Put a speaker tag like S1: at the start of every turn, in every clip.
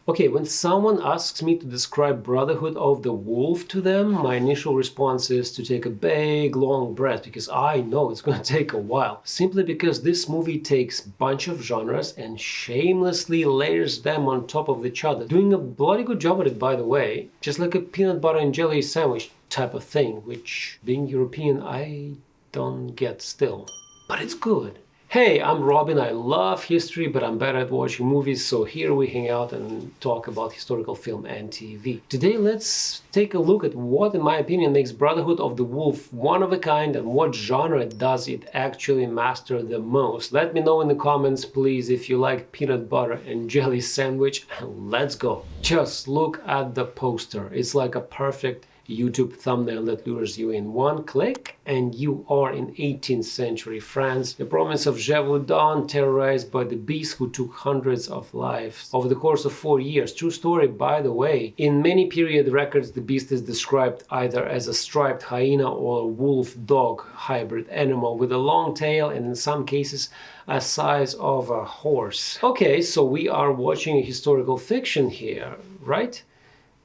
S1: Okay, when someone asks me to describe Brotherhood of the Wolf to them, my initial response is to take a big, long breath, because I know it's going to take a while. Simply because this movie takes a bunch of genres and shamelessly layers them on top of each other, doing a bloody good job at it, by the way, just like a peanut butter and jelly sandwich type of thing, which, being European, I don't get still. But it's good. Hey, I'm Robin. I love history, but I'm bad at watching movies, so here we hang out and talk about historical film and TV. Today, let's take a look at what, in my opinion, makes Brotherhood of the Wolf one of a kind and what genre does it actually master the most. Let me know in the comments, please, if you like peanut butter and jelly sandwich, and let's go. Just look at the poster. It's like a perfect YouTube thumbnail that lures you in one click, and you are in 18th century France, the province of Gévaudan, terrorized by the beast who took hundreds of lives over the course of 4 years. True story, by the way. In many period records, the beast is described either as a striped hyena or a wolf-dog hybrid animal with a long tail and in some cases a size of a horse. Okay, so we are watching a historical fiction here, right?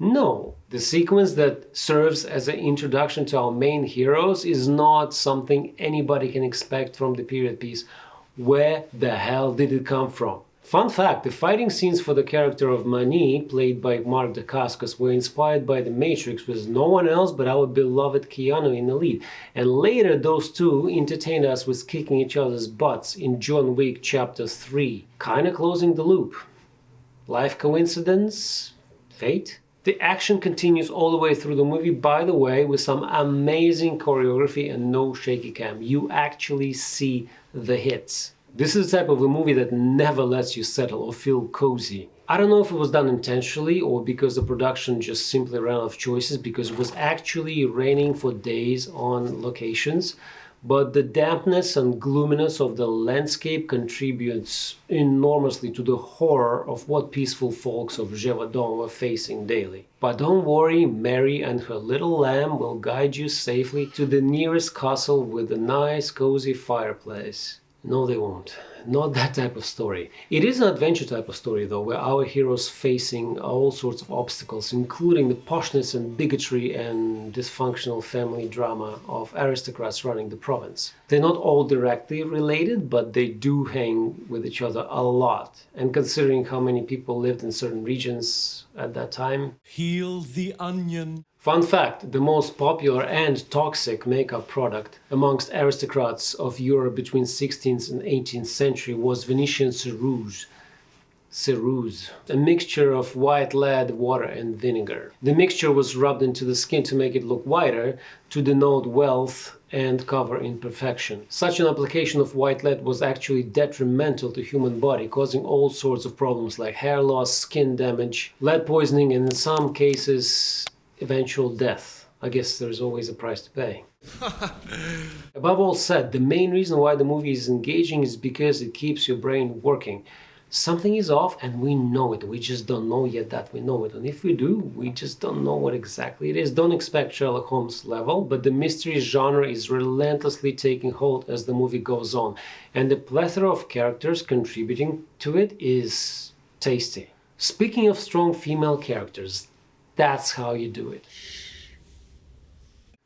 S1: No, the sequence that serves as an introduction to our main heroes is not something anybody can expect from the period piece. Where the hell did it come from? Fun fact, the fighting scenes for the character of Mani, played by Mark Dacascos, were inspired by The Matrix, with no one else but our beloved Keanu in the lead. And later those two entertained us with kicking each other's butts in John Wick Chapter 3. Kinda closing the loop. Life coincidence? Fate? The action continues all the way through the movie, by the way, with some amazing choreography and no shaky cam. You actually see the hits. This is the type of a movie that never lets you settle or feel cozy. I don't know if it was done intentionally or because the production just simply ran out of choices, because it was actually raining for days on locations. But the dampness and gloominess of the landscape contributes enormously to the horror of what peaceful folks of Gévaudan were facing daily. But don't worry, Mary and her little lamb will guide you safely to the nearest castle with a nice cozy fireplace. No, they won't. Not that type of story. It is an adventure type of story, though, where our heroes facing all sorts of obstacles, including the poshness and bigotry and dysfunctional family drama of aristocrats running the province. They're not all directly related, but they do hang with each other a lot. And considering how many people lived in certain regions at that time...
S2: Peel the onion.
S1: Fun fact, the most popular and toxic makeup product amongst aristocrats of Europe between 16th and 18th century was Venetian ceruse, a mixture of white lead, water and vinegar. The mixture was rubbed into the skin to make it look whiter, to denote wealth and cover imperfection. Such an application of white lead was actually detrimental to human body, causing all sorts of problems like hair loss, skin damage, lead poisoning, and in some cases eventual death. I guess there's always a price to pay. Above all said, the main reason why the movie is engaging is because it keeps your brain working. Something is off and we know it. We just don't know yet that we know it. And if we do, we just don't know what exactly it is. Don't expect Sherlock Holmes level, but the mystery genre is relentlessly taking hold as the movie goes on. And the plethora of characters contributing to it is tasty. Speaking of strong female characters, that's how you do it.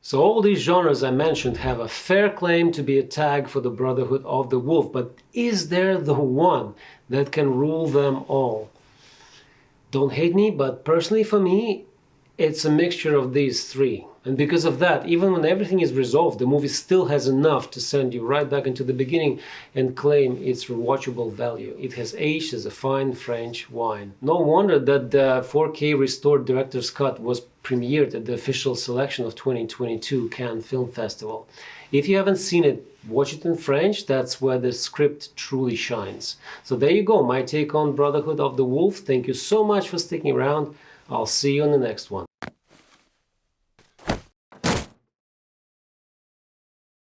S1: So all these genres I mentioned have a fair claim to be a tag for the Brotherhood of the Wolf, but is there the one that can rule them all? Don't hate me, but personally for me, it's a mixture of these three. And because of that, even when everything is resolved, the movie still has enough to send you right back into the beginning and claim its rewatchable value. It has aged as a fine French wine. No wonder that the 4K restored director's cut was premiered at the official selection of 2022 Cannes Film Festival. If you haven't seen it, watch it in French. That's where the script truly shines. So there you go, my take on Brotherhood of the Wolf. Thank you so much for sticking around. I'll see you on the next one.